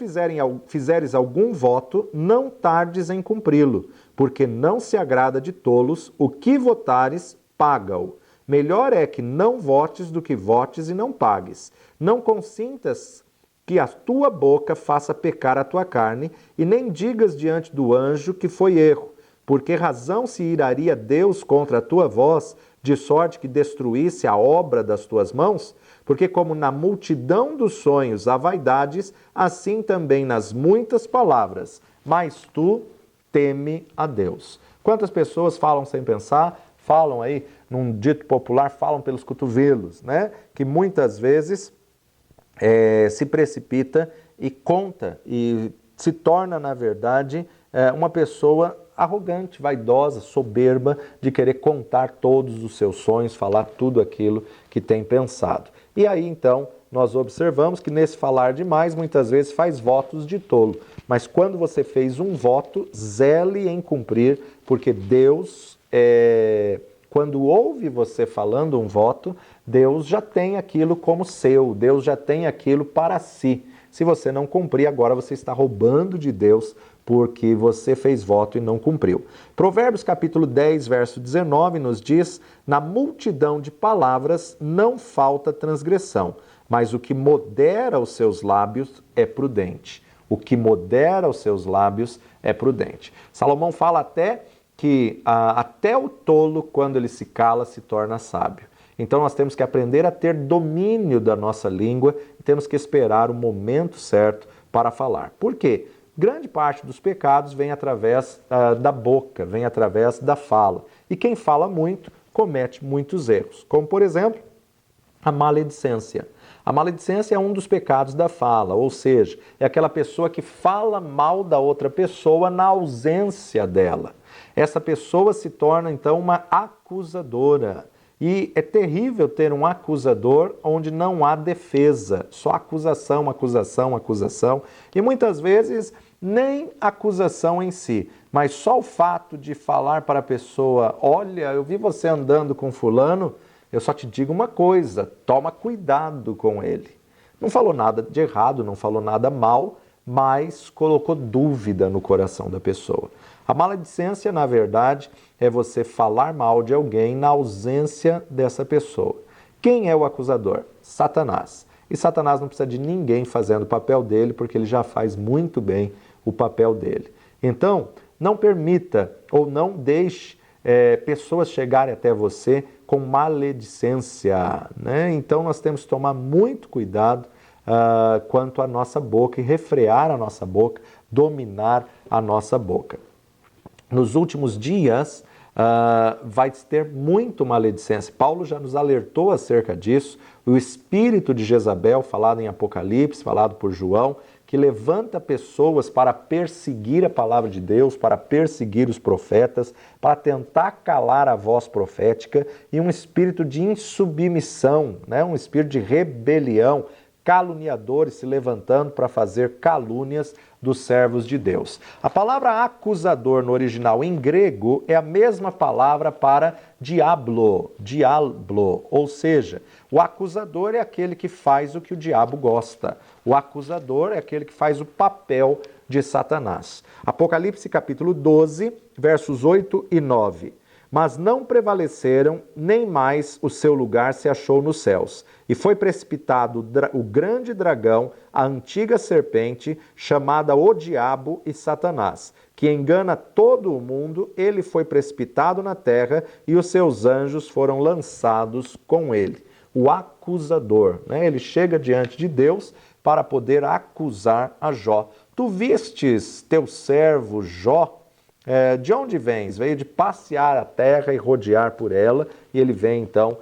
fizeres algum voto, não tardes em cumpri-lo, porque não se agrada de tolos, o que votares, paga-o. Melhor é que não votes do que votes e não pagues. Não consintas que a tua boca faça pecar a tua carne, e nem digas diante do anjo que foi erro. Por que razão se iraria Deus contra a tua voz, de sorte que destruísse a obra das tuas mãos? Porque como na multidão dos sonhos há vaidades, assim também nas muitas palavras. Mas tu teme a Deus. Quantas pessoas falam sem pensar? Falam aí, num dito popular, falam pelos cotovelos, né? Que muitas vezes se precipita e conta e se torna, na verdade, uma pessoa arrogante, vaidosa, soberba, de querer contar todos os seus sonhos, falar tudo aquilo que tem pensado. E aí, então, nós observamos que nesse falar demais, muitas vezes faz votos de tolo. Mas quando você fez um voto, zele em cumprir, porque Deus, quando ouve você falando um voto, Deus já tem aquilo como seu, Deus já tem aquilo para si. Se você não cumprir, agora você está roubando de Deus, porque você fez voto e não cumpriu. Provérbios capítulo 10, verso 19 nos diz: na multidão de palavras não falta transgressão, mas o que modera os seus lábios é prudente. O que modera os seus lábios é prudente. Salomão fala até que até o tolo, quando ele se cala, se torna sábio. Então nós temos que aprender a ter domínio da nossa língua e temos que esperar o momento certo para falar. Por quê? Grande parte dos pecados vem através da boca, vem através da fala. E quem fala muito comete muitos erros, como por exemplo, a maledicência. A maledicência é um dos pecados da fala, ou seja, é aquela pessoa que fala mal da outra pessoa na ausência dela. Essa pessoa se torna então uma acusadora. E é terrível ter um acusador onde não há defesa, só acusação, acusação, acusação. E muitas vezes nem acusação em si, mas só o fato de falar para a pessoa: olha, eu vi você andando com fulano, eu só te digo uma coisa, toma cuidado com ele. Não falou nada de errado, não falou nada mal, mas colocou dúvida no coração da pessoa. A maledicência, na verdade, é você falar mal de alguém na ausência dessa pessoa. Quem é o acusador? Satanás. E Satanás não precisa de ninguém fazendo o papel dele, porque ele já faz muito bem o papel dele. Então, não permita ou não deixe pessoas chegarem até você com maledicência, né? Então, nós temos que tomar muito cuidado quanto à nossa boca e refrear a nossa boca, dominar a nossa boca. Nos últimos dias, vai ter muito maledicência. Paulo já nos alertou acerca disso. O espírito de Jezabel, falado em Apocalipse, falado por João, que levanta pessoas para perseguir a palavra de Deus, para perseguir os profetas, para tentar calar a voz profética, e um espírito de insubmissão, né? Um espírito de rebelião, caluniadores se levantando para fazer calúnias dos servos de Deus. A palavra acusador no original em grego é a mesma palavra para diablo, ou seja, o acusador é aquele que faz o que o diabo gosta. O acusador é aquele que faz o papel de Satanás. Apocalipse capítulo 12, versos 8 e 9. Mas não prevaleceram, nem mais o seu lugar se achou nos céus. E foi precipitado o grande dragão, a antiga serpente, chamada o Diabo e Satanás, que engana todo o mundo. Ele foi precipitado na terra e os seus anjos foram lançados com ele. O acusador, né? Ele chega diante de Deus para poder acusar a Jó. Tu vistes teu servo Jó? De onde vens? Veio de passear a terra e rodear por ela, e ele vem então,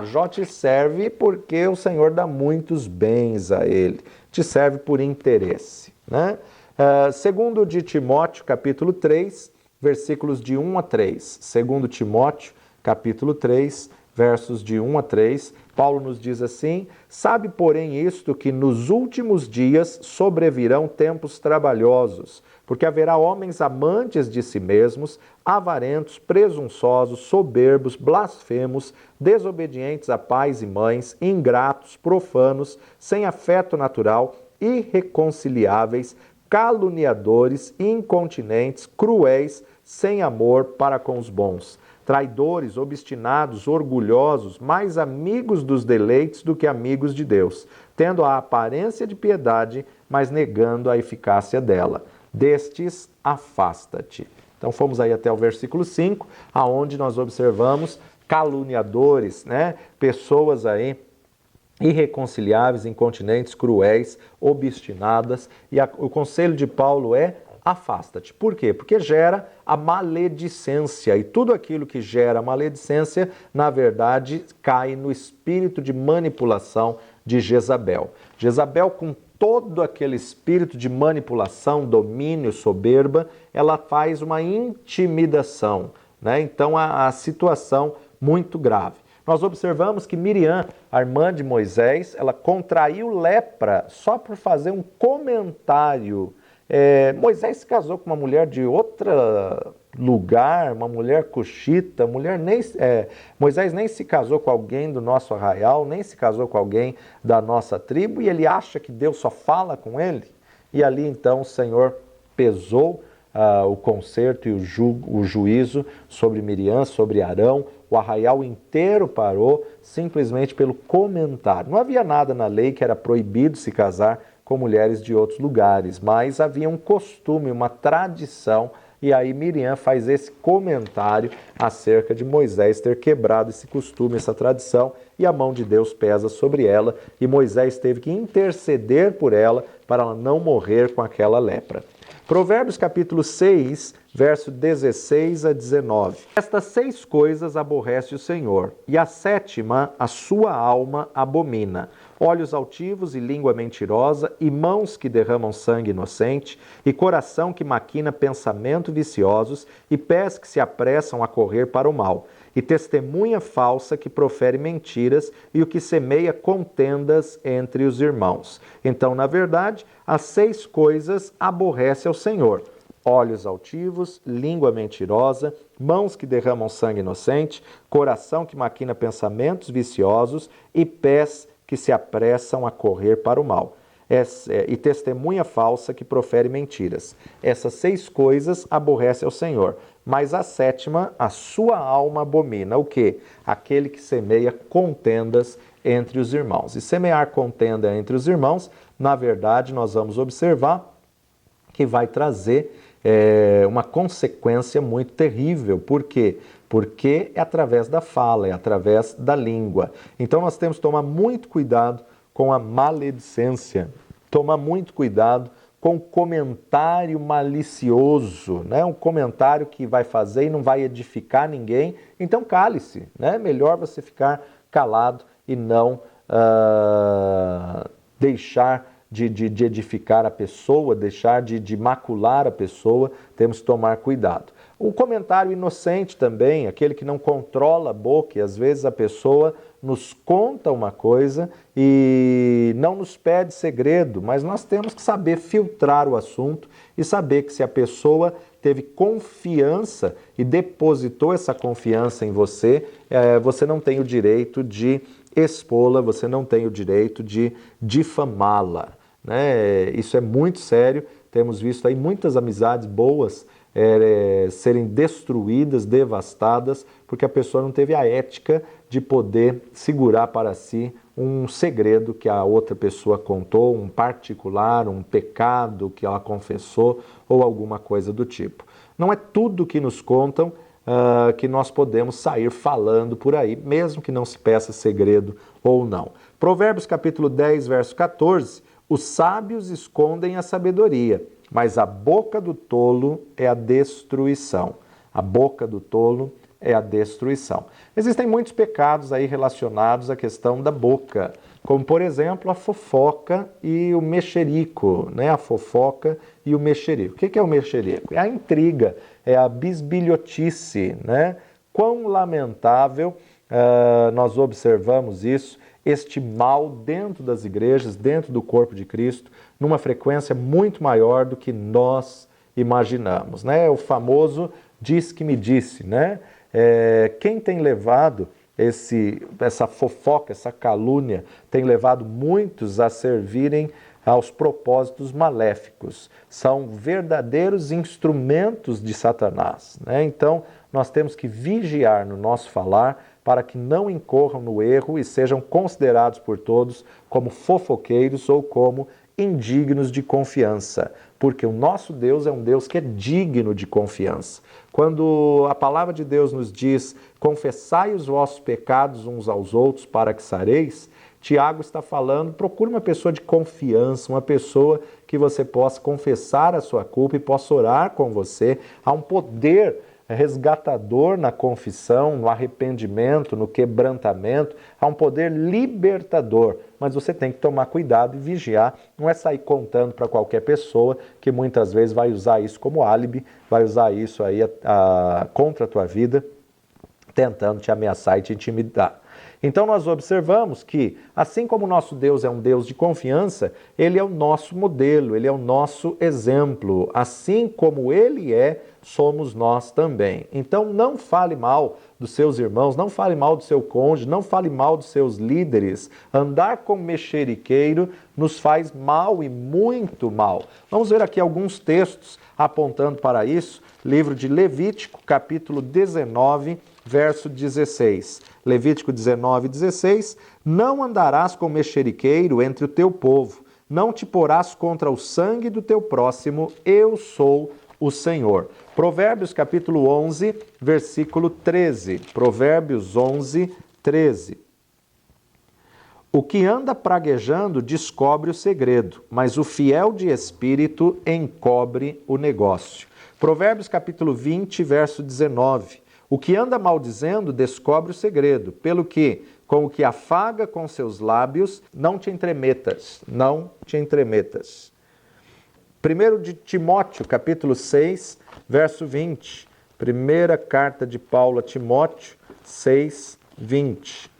Jó te serve porque o Senhor dá muitos bens a ele, te serve por interesse, né? Segundo de Timóteo, capítulo 3, versículos de 1 a 3, segundo Timóteo, capítulo 3, versos de 1 a 3, Paulo nos diz assim: sabe, porém, isto, que nos últimos dias sobrevirão tempos trabalhosos, porque haverá homens amantes de si mesmos, avarentos, presunçosos, soberbos, blasfemos, desobedientes a pais e mães, ingratos, profanos, sem afeto natural, irreconciliáveis, caluniadores, incontinentes, cruéis, sem amor para com os bons, traidores, obstinados, orgulhosos, mais amigos dos deleites do que amigos de Deus, tendo a aparência de piedade, mas negando a eficácia dela. Destes, afasta-te. Então fomos aí até o versículo 5, aonde nós observamos caluniadores, né? Pessoas aí irreconciliáveis, incontinentes, cruéis, obstinadas. E o conselho de Paulo é: afasta-te. Por quê? Porque gera a maledicência. E tudo aquilo que gera maledicência, na verdade, cai no espírito de manipulação de Jezabel. Jezabel, com todo aquele espírito de manipulação, domínio, soberba, ela faz uma intimidação, né? Então, a situação muito grave. Nós observamos que Miriam, a irmã de Moisés, ela contraiu lepra só por fazer um comentário. Moisés se casou com uma mulher de outro lugar, uma mulher cuxita, Moisés nem se casou com alguém do nosso arraial, nem se casou com alguém da nossa tribo, e ele acha que Deus só fala com ele. E ali então o Senhor pesou o conserto e o juízo sobre Miriam, sobre Arão. O arraial inteiro parou simplesmente pelo comentário. Não havia nada na lei que era proibido se casar com mulheres de outros lugares, mas havia um costume, uma tradição, e aí Miriam faz esse comentário acerca de Moisés ter quebrado esse costume, essa tradição, e a mão de Deus pesa sobre ela, e Moisés teve que interceder por ela para ela não morrer com aquela lepra. Provérbios capítulo 6, verso 16 a 19. Estas 6 coisas aborrece o Senhor, e a 7ª a sua alma abomina: olhos altivos e língua mentirosa, e mãos que derramam sangue inocente, e coração que maquina pensamento viciosos, e pés que se apressam a correr para o mal, e testemunha falsa que profere mentiras, e o que semeia contendas entre os irmãos. Então, na verdade, as 6 coisas aborrece ao Senhor: olhos altivos, língua mentirosa, mãos que derramam sangue inocente, coração que maquina pensamentos viciosos e pés que se apressam a correr para o mal. e testemunha falsa que profere mentiras. Essas 6 coisas aborrece ao Senhor. Mas a 7ª, a sua alma abomina. O quê? Aquele que semeia contendas entre os irmãos. E semear contenda entre os irmãos, na verdade, nós vamos observar que vai trazer uma consequência muito terrível. Por quê? Porque é através da fala, é através da língua. Então nós temos que tomar muito cuidado com a maledicência, tomar muito cuidado com comentário malicioso, né? Um comentário que vai fazer e não vai edificar ninguém. Então cale-se, né? Melhor você ficar calado e não deixar de edificar a pessoa, deixar de macular a pessoa. Temos que tomar cuidado. O comentário inocente também, aquele que não controla a boca, e às vezes a pessoa nos conta uma coisa e não nos pede segredo, mas nós temos que saber filtrar o assunto e saber que se a pessoa teve confiança e depositou essa confiança em você, você não tem o direito de expô-la, você não tem o direito de difamá-la, né? Isso é muito sério. Temos visto aí muitas amizades boas serem destruídas, devastadas, porque a pessoa não teve a ética de poder segurar para si um segredo que a outra pessoa contou, um particular, um pecado que ela confessou ou alguma coisa do tipo. Não é tudo que nos contam que nós podemos sair falando por aí, mesmo que não se peça segredo ou não. Provérbios capítulo 10, verso 14, os sábios escondem a sabedoria, mas a boca do tolo é a destruição. A boca do tolo é a destruição. Existem muitos pecados aí relacionados à questão da boca, como, por exemplo, a fofoca e o mexerico, né? A fofoca e o mexerico. O que é o mexerico? É a intriga, é a bisbilhotice, né? Quão lamentável nós observamos isso, este mal dentro das igrejas, dentro do corpo de Cristo, numa frequência muito maior do que nós imaginamos, né? O famoso diz que me disse, né? Quem tem levado essa fofoca, essa calúnia, tem levado muitos a servirem aos propósitos maléficos. São verdadeiros instrumentos de Satanás, né? Então, nós temos que vigiar no nosso falar para que não incorram no erro e sejam considerados por todos como fofoqueiros ou como indignos de confiança, porque o nosso Deus é um Deus que é digno de confiança. Quando a palavra de Deus nos diz, confessai os vossos pecados uns aos outros para que sareis, Tiago está falando, procure uma pessoa de confiança, uma pessoa que você possa confessar a sua culpa e possa orar com você. Há um poder resgatador na confissão, no arrependimento, no quebrantamento, há um poder libertador, mas você tem que tomar cuidado e vigiar, não é sair contando para qualquer pessoa que muitas vezes vai usar isso como álibi, vai usar isso aí contra a tua vida, tentando te ameaçar e te intimidar. Então nós observamos que, assim como o nosso Deus é um Deus de confiança, Ele é o nosso modelo, Ele é o nosso exemplo. Assim como Ele é, somos nós também. Então não fale mal dos seus irmãos, não fale mal do seu cônjuge, não fale mal dos seus líderes. Andar com mexeriqueiro nos faz mal e muito mal. Vamos ver aqui alguns textos apontando para isso. Livro de Levítico, capítulo 19, verso 16. Levítico 19, 16. Não andarás com mexeriqueiro entre o teu povo, não te porás contra o sangue do teu próximo, eu sou o Senhor. Provérbios capítulo 11, versículo 13. Provérbios 11, 13. O que anda praguejando descobre o segredo, mas o fiel de espírito encobre o negócio. Provérbios capítulo 20, verso 19. O que anda maldizendo descobre o segredo, pelo que, com o que afaga com seus lábios, não te entremetas, não te entremetas. 1 de Timóteo, capítulo 6, verso 20. Primeira carta de Paulo a Timóteo, 6, 20.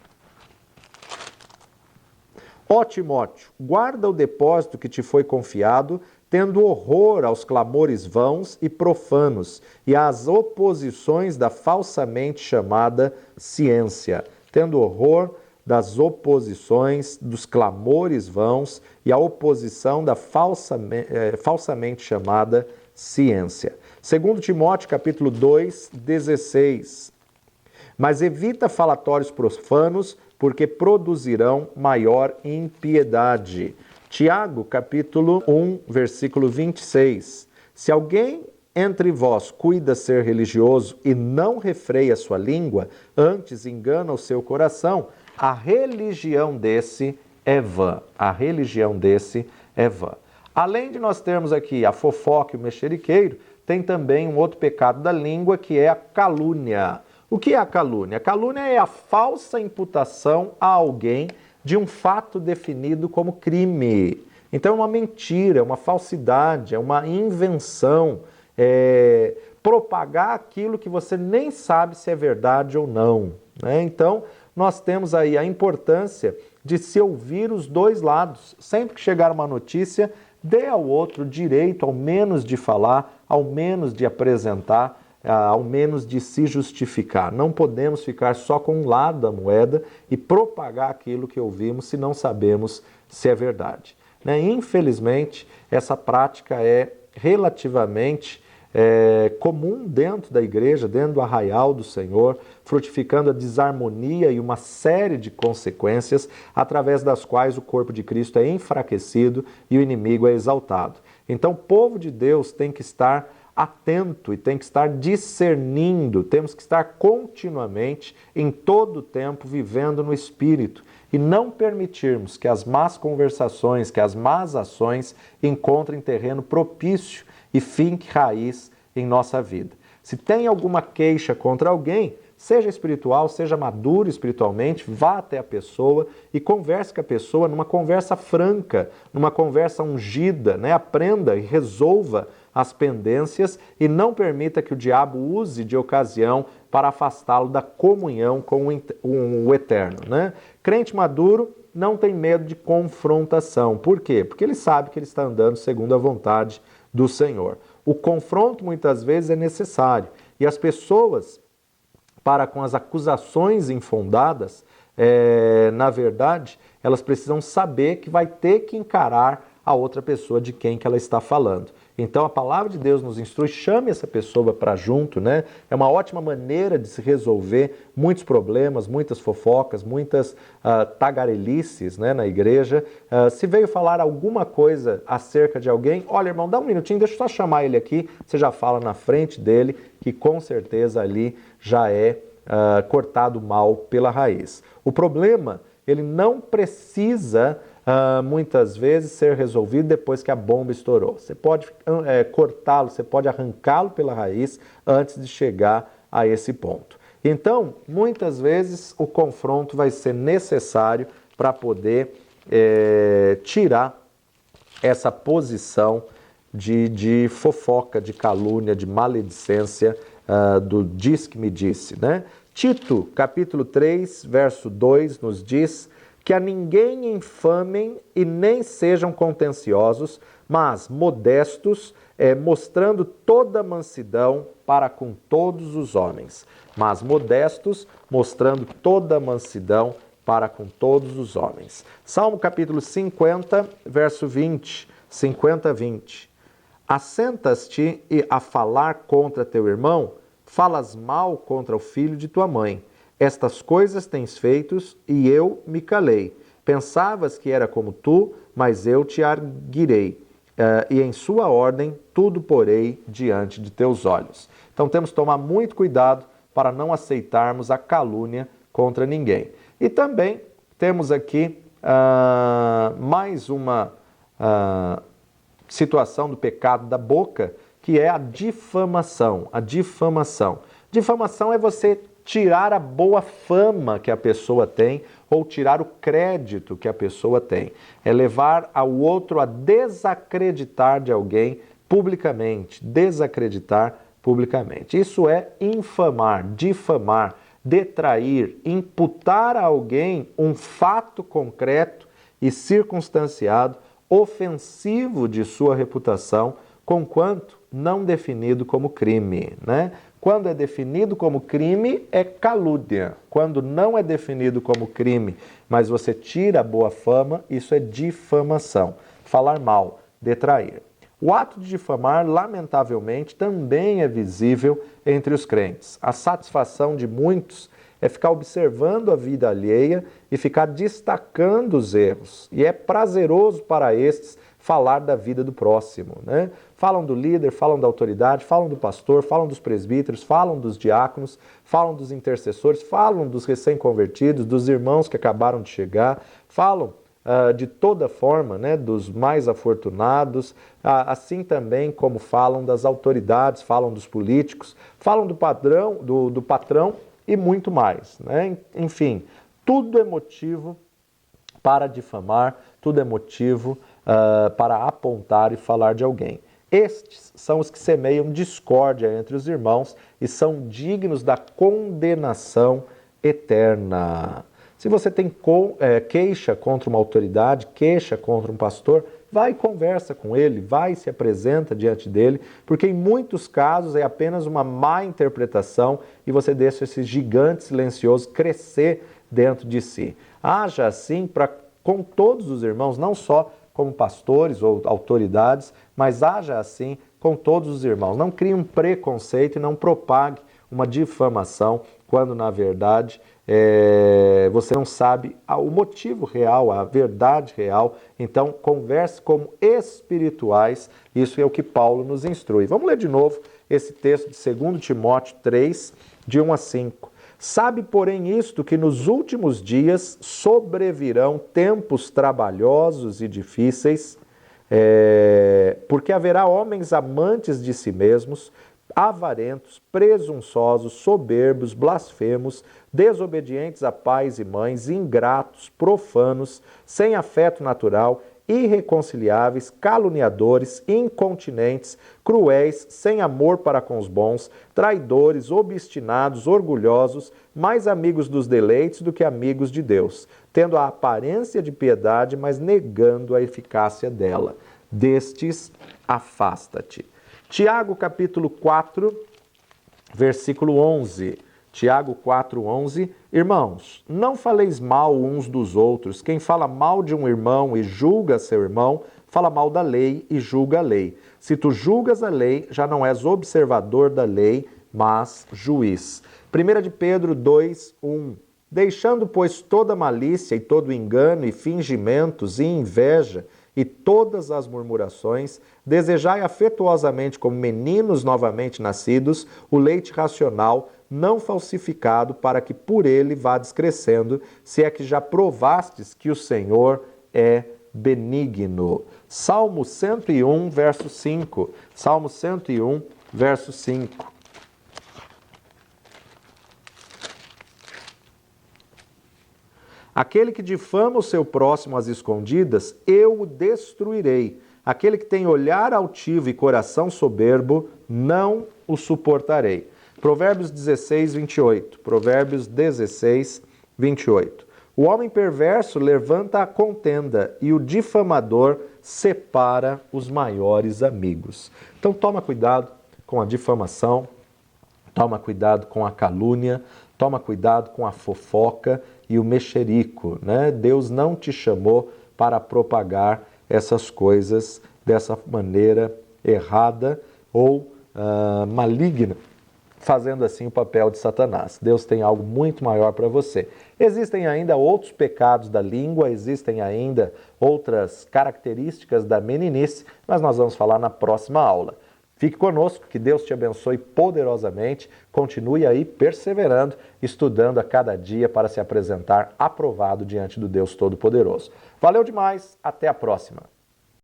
Ó Timóteo, guarda o depósito que te foi confiado, tendo horror aos clamores vãos e profanos e às oposições da falsamente chamada ciência. Tendo horror das oposições, dos clamores vãos e a oposição da falsamente chamada ciência. 2 Timóteo capítulo 2, 16. Mas evita falatórios profanos, porque produzirão maior impiedade. Tiago, capítulo 1, versículo 26. Se alguém entre vós cuida ser religioso e não refreia sua língua, antes engana o seu coração, a religião desse é vã. A religião desse é vã. Além de nós termos aqui a fofoca e o mexeriqueiro, tem também um outro pecado da língua, que é a calúnia. O que é a calúnia? A calúnia é a falsa imputação a alguém de um fato definido como crime. Então é uma mentira, é uma falsidade, é uma invenção, propagar aquilo que você nem sabe se é verdade ou não, né? Então nós temos aí a importância de se ouvir os dois lados. Sempre que chegar uma notícia, dê ao outro o direito, ao menos de falar, ao menos de apresentar, ao menos de se justificar. Não podemos ficar só com um lado da moeda e propagar aquilo que ouvimos se não sabemos se é verdade, né? Infelizmente, essa prática é relativamente comum dentro da igreja, dentro do arraial do Senhor, frutificando a desarmonia e uma série de consequências através das quais o corpo de Cristo é enfraquecido e o inimigo é exaltado. Então, o povo de Deus tem que estar atento e tem que estar discernindo, temos que estar continuamente, em todo o tempo, vivendo no Espírito e não permitirmos que as más conversações, que as más ações encontrem terreno propício e finque raiz em nossa vida. Se tem alguma queixa contra alguém, seja espiritual, seja maduro espiritualmente, vá até a pessoa e converse com a pessoa numa conversa franca, numa conversa ungida, né? Aprenda e resolva as pendências e não permita que o diabo use de ocasião para afastá-lo da comunhão com o Eterno, né? Crente maduro não tem medo de confrontação. Por quê? Porque ele sabe que ele está andando segundo a vontade do Senhor. O confronto muitas vezes é necessário e as pessoas, para com as acusações infundadas, na verdade, elas precisam saber que vai ter que encarar a outra pessoa de quem que ela está falando. Então a palavra de Deus nos instrui, chame essa pessoa para junto, né? É uma ótima maneira de se resolver muitos problemas, muitas fofocas, muitas tagarelices, né, na igreja. Se veio falar alguma coisa acerca de alguém, olha, irmão, dá um minutinho, deixa eu só chamar ele aqui, você já fala na frente dele, que com certeza ali já é cortado mal pela raiz. O problema, ele não precisa muitas vezes ser resolvido depois que a bomba estourou. Você pode cortá-lo, você pode arrancá-lo pela raiz antes de chegar a esse ponto. Então, muitas vezes o confronto vai ser necessário para poder tirar essa posição de fofoca, de calúnia, de maledicência, do diz que me disse, né? Tito, capítulo 3, verso 2, nos diz que a ninguém infamem e nem sejam contenciosos, mas modestos, mostrando toda mansidão para com todos os homens. Mas modestos, mostrando toda mansidão para com todos os homens. Salmo capítulo 50, verso 20, 50, 20. Assentas-te a falar contra teu irmão, falas mal contra o filho de tua mãe. Estas coisas tens feitos e eu me calei. Pensavas que era como tu, mas eu te arguirei. E em sua ordem tudo porei diante de teus olhos. Então temos que tomar muito cuidado para não aceitarmos a calúnia contra ninguém. E também temos aqui mais uma situação do pecado da boca, que é a difamação. A difamação. Difamação é você tirar a boa fama que a pessoa tem ou tirar o crédito que a pessoa tem. É levar ao outro a desacreditar de alguém publicamente. Desacreditar publicamente. Isso é infamar, difamar, detrair, imputar a alguém um fato concreto e circunstanciado, ofensivo de sua reputação, conquanto não definido como crime, né? Quando é definido como crime, é calúnia. Quando não é definido como crime, mas você tira a boa fama, isso é difamação. Falar mal, detrair. O ato de difamar, lamentavelmente, também é visível entre os crentes. A satisfação de muitos é ficar observando a vida alheia e ficar destacando os erros. E é prazeroso para estes falar da vida do próximo, né? Falam do líder, falam da autoridade, falam do pastor, falam dos presbíteros, falam dos diáconos, falam dos intercessores, falam dos recém-convertidos, dos irmãos que acabaram de chegar, falam de toda forma, né, dos mais afortunados, assim também como falam das autoridades, falam dos políticos, falam do padrão, do patrão e muito mais, né? Enfim, tudo é motivo para difamar, tudo é motivo para apontar e falar de alguém. Estes são os que semeiam discórdia entre os irmãos e são dignos da condenação eterna. Se você tem queixa contra uma autoridade, queixa contra um pastor, vai e conversa com ele, vai e se apresenta diante dele, porque em muitos casos é apenas uma má interpretação e você deixa esse gigante silencioso crescer dentro de si. Haja assim com todos os irmãos, não só como pastores ou autoridades, mas haja assim com todos os irmãos. Não crie um preconceito e não propague uma difamação, quando na verdade você não sabe o motivo real, a verdade real. Então converse como espirituais, isso é o que Paulo nos instrui. Vamos ler de novo esse texto de 2 Timóteo 3, de 1 a 5. Sabe, porém, isto, que nos últimos dias sobrevirão tempos trabalhosos e difíceis, porque haverá homens amantes de si mesmos, avarentos, presunçosos, soberbos, blasfemos, desobedientes a pais e mães, ingratos, profanos, sem afeto natural, irreconciliáveis, caluniadores, incontinentes, cruéis, sem amor para com os bons, traidores, obstinados, orgulhosos, mais amigos dos deleites do que amigos de Deus, tendo a aparência de piedade, mas negando a eficácia dela. Destes, afasta-te. Tiago capítulo 4, versículo 11. Tiago 4, 11. Irmãos, não faleis mal uns dos outros. Quem fala mal de um irmão e julga seu irmão, fala mal da lei e julga a lei. Se tu julgas a lei, já não és observador da lei, mas juiz. 1 de Pedro 2, 1. Deixando, pois, toda malícia e todo engano e fingimentos e inveja e todas as murmurações, desejai afetuosamente como meninos novamente nascidos o leite racional, não falsificado, para que por ele vades crescendo, se é que já provastes que o Senhor é benigno. Salmo 101, verso 5. Salmo 101, verso 5. Aquele que difama o seu próximo às escondidas, eu o destruirei. Aquele que tem olhar altivo e coração soberbo, não o suportarei. Provérbios 16, 28. Provérbios 16, 28. O homem perverso levanta a contenda e o difamador separa os maiores amigos. Então toma cuidado com a difamação, toma cuidado com a calúnia, toma cuidado com a fofoca e o mexerico, né? Deus não te chamou para propagar essas coisas dessa maneira errada ou maligna, fazendo assim o papel de Satanás. Deus tem algo muito maior para você. Existem ainda outros pecados da língua, existem ainda outras características da meninice, mas nós vamos falar na próxima aula. Fique conosco, que Deus te abençoe poderosamente. Continue aí perseverando, estudando a cada dia para se apresentar aprovado diante do Deus Todo-Poderoso. Valeu demais, até a próxima!